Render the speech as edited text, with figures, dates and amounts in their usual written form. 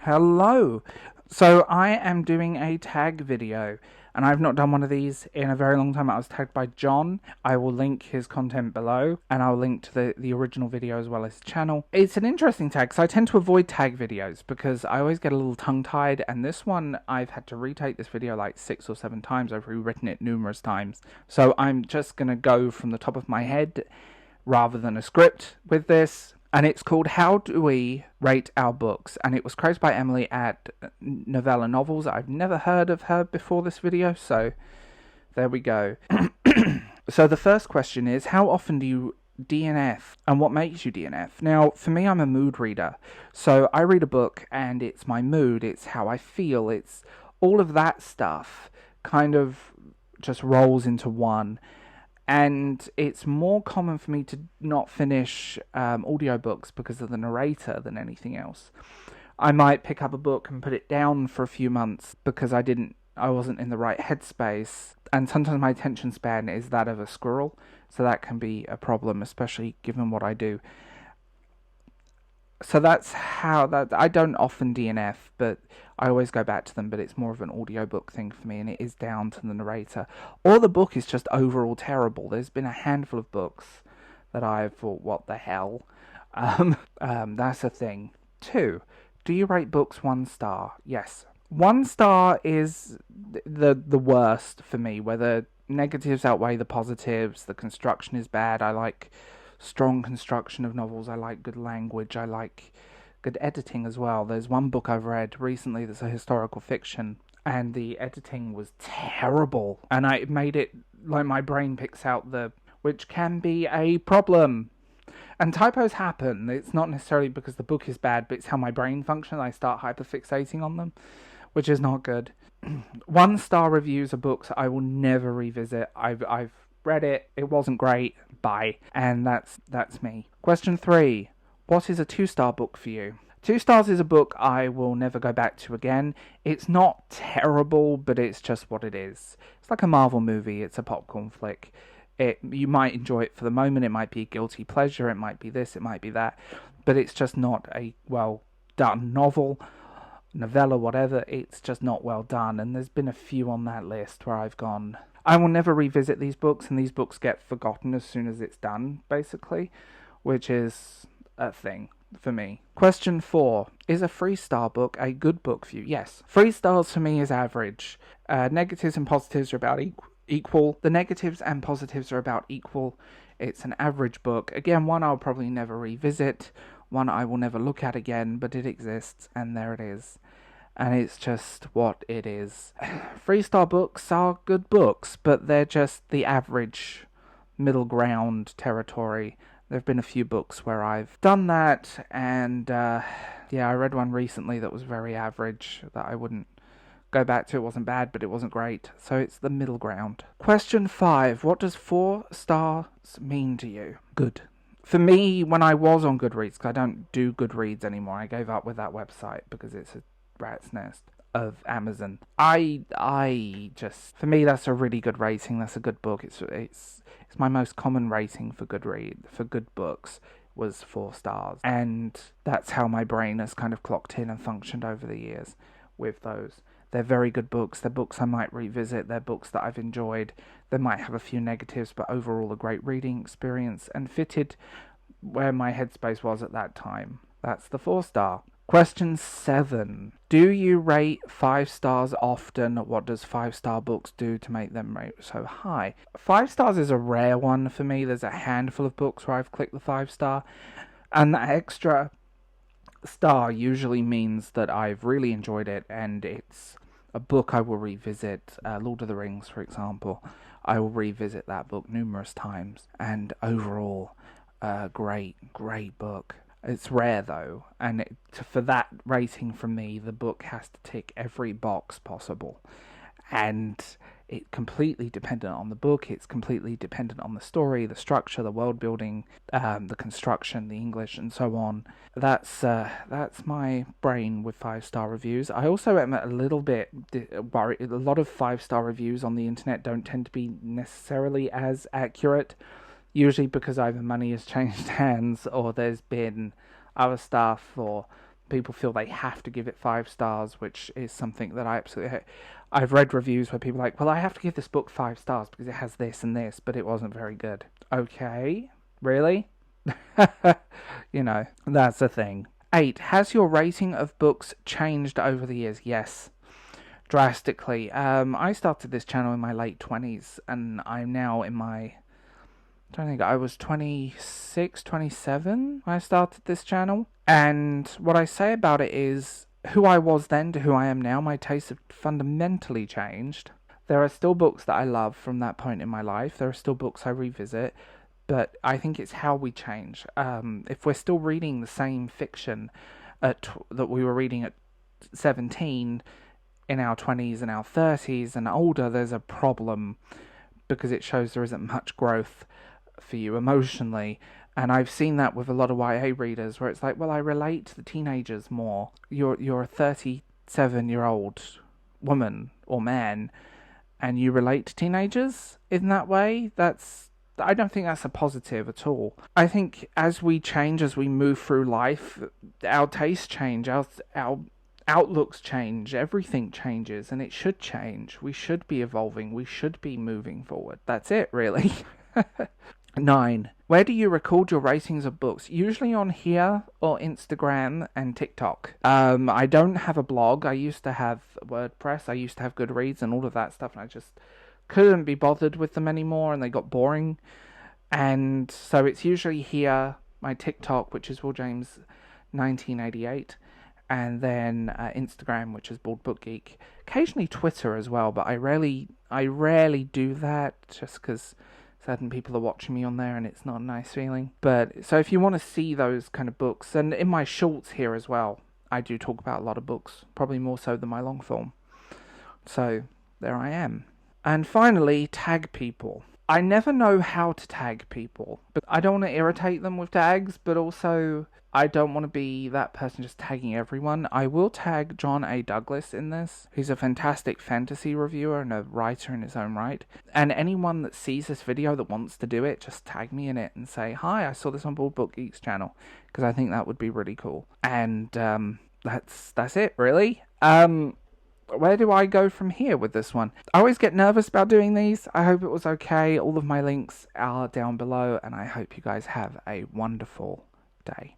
Hello. So I am doing a tag video, and I've not done one of these in a very long time. I was tagged by John. I will link his content below, and I'll link to the original video as well as his channel. It's an interesting tag, because I tend to avoid tag videos, because I always get a little tongue-tied, and this one, I've had to retake this video like 6 or 7 times. I've rewritten it numerous times. So I'm just going to go from the top of my head, rather than a script with this. And it's called How Do We Rate Our Books? And it was created by Emily at Novella Novels. I've never heard of her before this video, so there we go. So the first question is, how often do you DNF, and what makes you DNF? Now, for me, I'm a mood reader. So I read a book, and it's my mood, it's how I feel, it's all of that stuff kind of just rolls into one. And it's more common for me to not finish audiobooks because of the narrator than anything else. I might pick up a book and put it down for a few months because I wasn't in the right headspace. And sometimes my attention span is that of a squirrel, so that can be a problem, especially given what I do. So that's how I don't often DNF, but I always go back to them, but it's more of an audiobook thing for me, and it is down to the narrator. Or the book is just overall terrible. There's been a handful of books that I've thought, what the hell? That's a thing. 2, do you rate books 1 star? Yes. 1 star is the worst for me, where the negatives outweigh the positives, the construction is bad. I like strong construction of novels. I like good language. I like good editing as well. There's one book I've read recently that's a historical fiction, and the editing was terrible, and I made it like my brain picks out which can be a problem. And typos happen. It's not necessarily because the book is bad, but it's how my brain functions. I start hyperfixating on them, which is not good. 1 star reviews of books I will never revisit. I've read it, it wasn't great, bye. And that's me. Question 3. What is a 2-star book for you? 2 stars is a book I will never go back to again. It's not terrible, but it's just what it is. It's like a Marvel movie, it's a popcorn flick. You might enjoy it for the moment, it might be a guilty pleasure, it might be this, it might be that, but it's just not a well done novel, novella, whatever. It's just not well done, and there's been a few on that list where I've gone, I will never revisit these books, and these books get forgotten as soon as it's done, basically, which is a thing for me. Question 4. Is a 3-star book a good book for you? Yes. 3 stars for me is average. Negatives and positives are about equal. The negatives and positives are about equal. It's an average book. Again, one I'll probably never revisit, one I will never look at again, but it exists, and there it is. And it's just what it is. 3-star books are good books, but they're just the average middle ground territory. There have been a few books where I've done that, and I read one recently that was very average, that I wouldn't go back to. It wasn't bad, but it wasn't great. So it's the middle ground. Question 5. What does 4 stars mean to you? Good. For me, when I was on Goodreads, because I don't do Goodreads anymore, I gave up with that website because it's a rat's nest of Amazon. For me, that's a really good rating. That's a good book. It's my most common rating for good books was 4 stars, and that's how my brain has kind of clocked in and functioned over the years with those. They're very good books. They're books I might revisit. They're books that I've enjoyed. They might have a few negatives, but overall a great reading experience and fitted where my headspace was at that time. That's the 4 star. Question 7. Do you rate 5 stars often? What does 5-star books do to make them rate so high? 5 stars is a rare one for me. There's a handful of books where I've clicked the 5-star, and that extra star usually means that I've really enjoyed it, and it's a book I will revisit. Lord of the Rings, for example. I will revisit that book numerous times, and overall, great book. It's rare though, and for that rating from me, the book has to tick every box possible, and it's completely dependent on the book. It's completely dependent on the story, the structure, the world building, the construction, the English, and so on. That's my brain with 5-star reviews. I also am a little bit worried. A lot of 5-star reviews on the internet don't tend to be necessarily as accurate. Usually because either money has changed hands, or there's been other stuff, or people feel they have to give it 5 stars, which is something that I absolutely hate. I've read reviews where people are like, well, I have to give this book 5 stars because it has this and this, but it wasn't very good. Okay, really? You know, that's the thing. 8. Has your rating of books changed over the years? Yes, drastically. I started this channel in my late 20s, and I'm now in my... I don't think I was 26, 27 when I started this channel. And what I say about it is, who I was then to who I am now, my tastes have fundamentally changed. There are still books that I love from that point in my life. There are still books I revisit. But I think it's how we change. If we're still reading the same fiction that we were reading at 17, in our 20s and our 30s and older, there's a problem, because it shows there isn't much growth for you emotionally. And I've seen that with a lot of YA readers, where it's like, well, I relate to the teenagers more. You're a 37-year-old woman or man, and you relate to teenagers in that way? I don't think that's a positive at all. I think as we change, as we move through life, our tastes change, our outlooks change, everything changes, and it should change. We should be evolving, we should be moving forward. That's it, really. 9. Where do you record your ratings of books? Usually on here or Instagram and TikTok. I don't have a blog. I used to have WordPress. I used to have Goodreads and all of that stuff, and I just couldn't be bothered with them anymore, and they got boring. And so it's usually here, my TikTok, which is Will James 1988, and then Instagram, which is Bald Book Geek. Occasionally Twitter as well, but I rarely do that, just because certain people are watching me on there, and it's not a nice feeling. But so if you want to see those kind of books, and in my shorts here as well, I do talk about a lot of books, probably more so than my long form. So there I am. And finally, tag people. I never know how to tag people, but I don't want to irritate them with tags, but also I don't want to be that person just tagging everyone. I will tag John A. Douglas in this. He's a fantastic fantasy reviewer and a writer in his own right. And anyone that sees this video that wants to do it, just tag me in it and say, hi, I saw this on Bald Book Geek's channel, because I think that would be really cool. And that's it, really. Where do I go from here with this one? I always get nervous about doing these. I hope it was okay. All of my links are down below, and I hope you guys have a wonderful day.